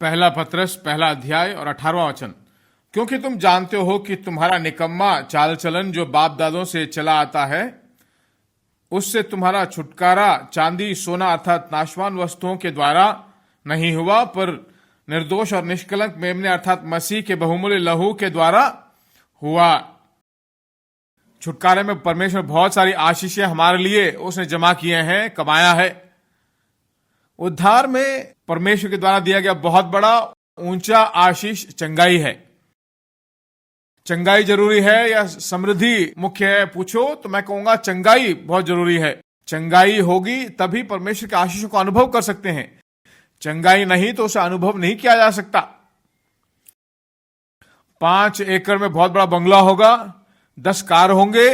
पहला पत्रस पहला अध्याय और 18वां वचन। क्योंकि तुम जानते हो कि तुम्हारा निकम्मा चाल चलन जो बाप दादों से चला आता है, उससे तुम्हारा छुटकारा चांदी सोना अर्थात नाशवान वस्तुओं के द्वारा नहीं हुआ, पर निर्दोष और निष्कलंक मेमने अर्थात मसीह के बहुमूल्य लहू के द्वारा हुआ। छुटकारे में परमेश्वर बहुत सारी आशीषें हमारे लिए उसने जमा किए हैं, कमाया है। उद्धार में परमेश्वर के द्वारा दिया गया बहुत बड़ा ऊंचा आशीष चंगाई है। चंगाई जरूरी है या समृद्धि मुख्य है पूछो तो मैं कहूंगा चंगाई बहुत जरूरी है। चंगाई होगी तभी परमेश्वर के आशीषों को अनुभव कर सकते हैं। चंगाई नहीं तो उसे अनुभव नहीं किया जा सकता। 5 एकड़ में बहुत बड़ा बंगला होगा, 10 कार होंगे,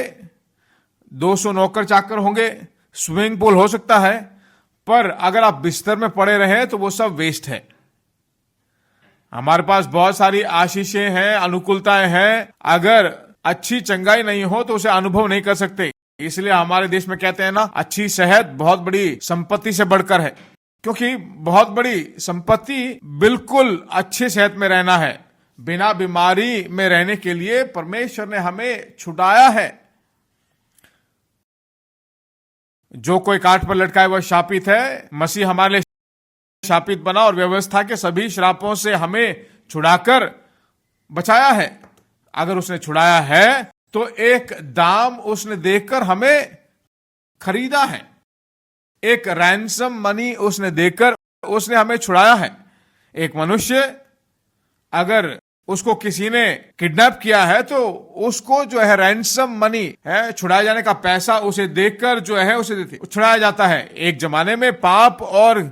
200 नौकर चाकर होंगे, स्विमिंग पूल हो सकता है, पर अगर आप बिस्तर में पड़े रहे तो वो सब वेस्ट है। हमारे पास बहुत सारी आशीषें हैं, अनुकूलताएं हैं, अगर अच्छी चंगाई नहीं हो तो उसे अनुभव नहीं कर सकते। इसलिए हमारे देश में कहते हैं ना, अच्छी सेहत बहुत बड़ी संपत्ति से बढ़कर है। क्योंकि बहुत बड़ी संपत्ति बिल्कुल अच्छी सेहत में रहना है। बिना बीमारी में रहने के लिए परमेश्वर ने हमें छुड़ाया है। जो कोई काठ पर लटकाए वह शापित है। मसीह हमारे लिए शापित बना और व्यवस्था के सभी श्रापों से हमें छुड़ाकर बचाया है। अगर उसने छुड़ाया है तो एक दाम उसने देकर हमें खरीदा है। एक रैंसम मनी उसने देकर उसने हमें छुड़ाया है। एक मनुष्य अगर उसको किसी ने किडनैप किया है तो उसको जो है रैंसम मनी है, छुड़ाए जाने का पैसा उसे देकर जो है उसे छुड़ाया जाता है। एक जमाने में पाप और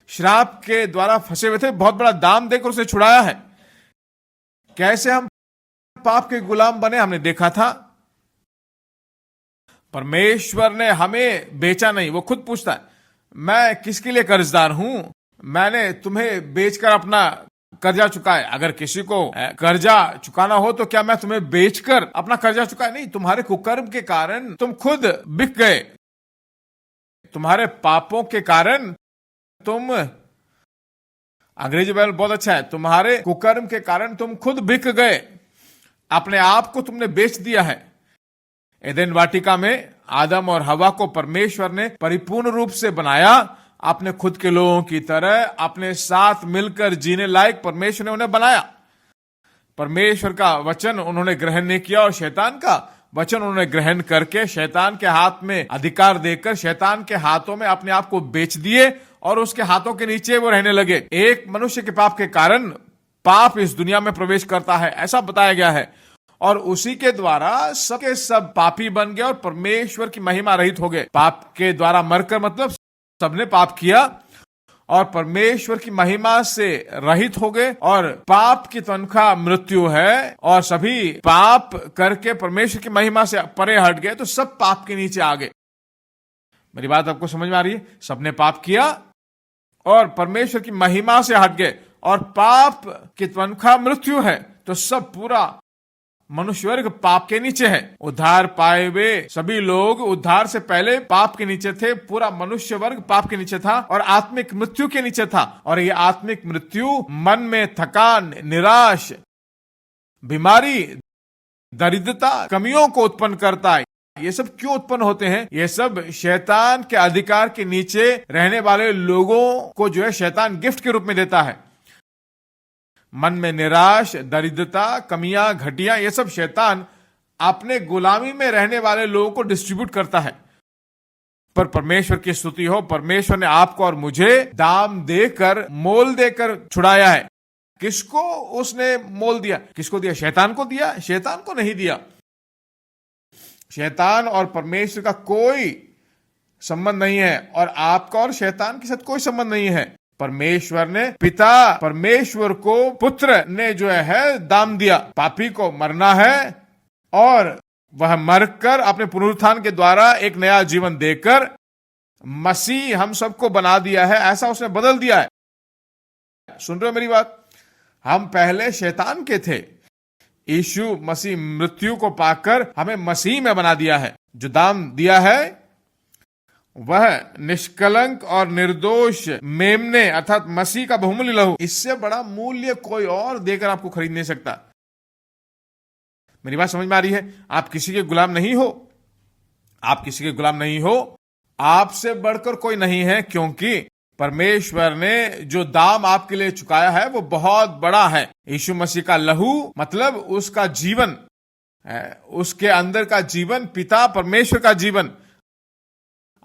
श्राप के द्वारा फंसे हुए थे, बहुत बड़ा दाम देकर उसे छुड़ाया है। कैसे हम पाप के गुलाम बने हमने देखा था। परमेश्वर ने हमें बेचा नहीं। वो खुद पूछता है, मैं किसके लिए कर्जदार हूं? मैंने तुम्हें बेचकर अपना कर्जा चुकाए। अगर किसी को कर्जा चुकाना हो तो क्या मैं तुम्हें बेचकर अपना कर्जा चुकाए? नहीं, तुम्हारे कुकर्म के कारण तुम खुद बिक गए। तुम्हारे पापों के कारण तुम, अंग्रेजी बाइबल बहुत अच्छा है, तुम्हारे कुकर्म के कारण तुम खुद बिक गए। अपने आप को तुमने बेच दिया है। एदेन वाटिका में आदम और हवा को परमेश्वर ने परिपूर्ण रूप से बनाया। अपने खुद के लोगों की तरह अपने साथ मिलकर जीने लायक परमेश्वर ने उन्हें बनाया। परमेश्वर का वचन उन्होंने ग्रहण नहीं किया और शैतान का वचन उन्होंने ग्रहण करके शैतान के हाथ में अधिकार देकर शैतान के हाथों में अपने आप को बेच दिए और उसके हाथों के नीचे वो रहने लगे। एक मनुष्य के पाप के कारण पाप इस दुनिया में प्रवेश करता है, ऐसा बताया गया है, और उसी के द्वारा सबके सब पापी बन गए और परमेश्वर की महिमा रहित हो गए। पाप के द्वारा मरकर मतलब सबने पाप किया और परमेश्वर की महिमा से रहित हो गए, और पाप की तनख्वाह मृत्यु है और सभी पाप करके परमेश्वर की महिमा से परे हट गए तो सब पाप के नीचे आ गए। मेरी बात आपको समझ में आ रही है? सबने पाप किया और परमेश्वर की महिमा से हट गए और पाप की तनख्वाह मृत्यु है, तो सब पूरा मनुष्य वर्ग पाप के नीचे है। उद्धार पाए हुए सभी लोग उद्धार से पहले पाप के नीचे थे। पूरा मनुष्य वर्ग पाप के नीचे था और आत्मिक मृत्यु के नीचे था। और ये आत्मिक मृत्यु मन में थकान, निराश, बीमारी, दरिद्रता, कमियों को उत्पन्न करता है। ये सब क्यों उत्पन्न होते हैं? ये सब शैतान के अधिकार के नीचे रहने वाले लोगों को जो है शैतान गिफ्ट के रूप में देता है। मन में निराश, दरिद्रता, कमियां, घटियां, ये सब शैतान अपने गुलामी में रहने वाले लोगों को डिस्ट्रीब्यूट करता है। पर परमेश्वर की स्तुति हो, परमेश्वर ने आपको और मुझे दाम देकर, मोल देकर छुड़ाया है। किसको उसने मोल दिया? किसको दिया? शैतान को दिया? शैतान को नहीं दिया। शैतान और परमेश्वर का कोई संबंध नहीं है और आपका और शैतान के साथ कोई संबंध नहीं है। परमेश्वर ने, पिता परमेश्वर को पुत्र ने जो है दाम दिया। पापी को मरना है और वह मरकर अपने पुनरुत्थान के द्वारा एक नया जीवन देकर मसीह हम सबको बना दिया है। ऐसा उसने बदल दिया है। सुन रहे हो मेरी बात? हम पहले शैतान के थे, यीशु मसीह मृत्यु को पाकर हमें मसीह में बना दिया है। जो दाम दिया है वह निष्कलंक और निर्दोष मेमने अर्थात मसीह का बहुमूल्य लहू, इससे बड़ा मूल्य कोई और देकर आपको खरीद नहीं सकता। मेरी बात समझ में आ रही है? आप किसी के गुलाम नहीं हो, आप किसी के गुलाम नहीं हो, आपसे बढ़कर कोई नहीं है, क्योंकि परमेश्वर ने जो दाम आपके लिए चुकाया है वो बहुत बड़ा है। यीशु मसीह का लहू मतलब उसका जीवन, उसके अंदर का जीवन, पिता परमेश्वर का जीवन,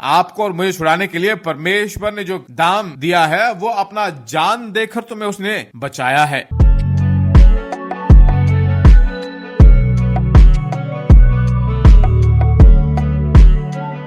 आपको और मुझे छुड़ाने के लिए परमेश्वर ने जो दाम दिया है वो अपना जान देकर तुम्हें उसने बचाया है।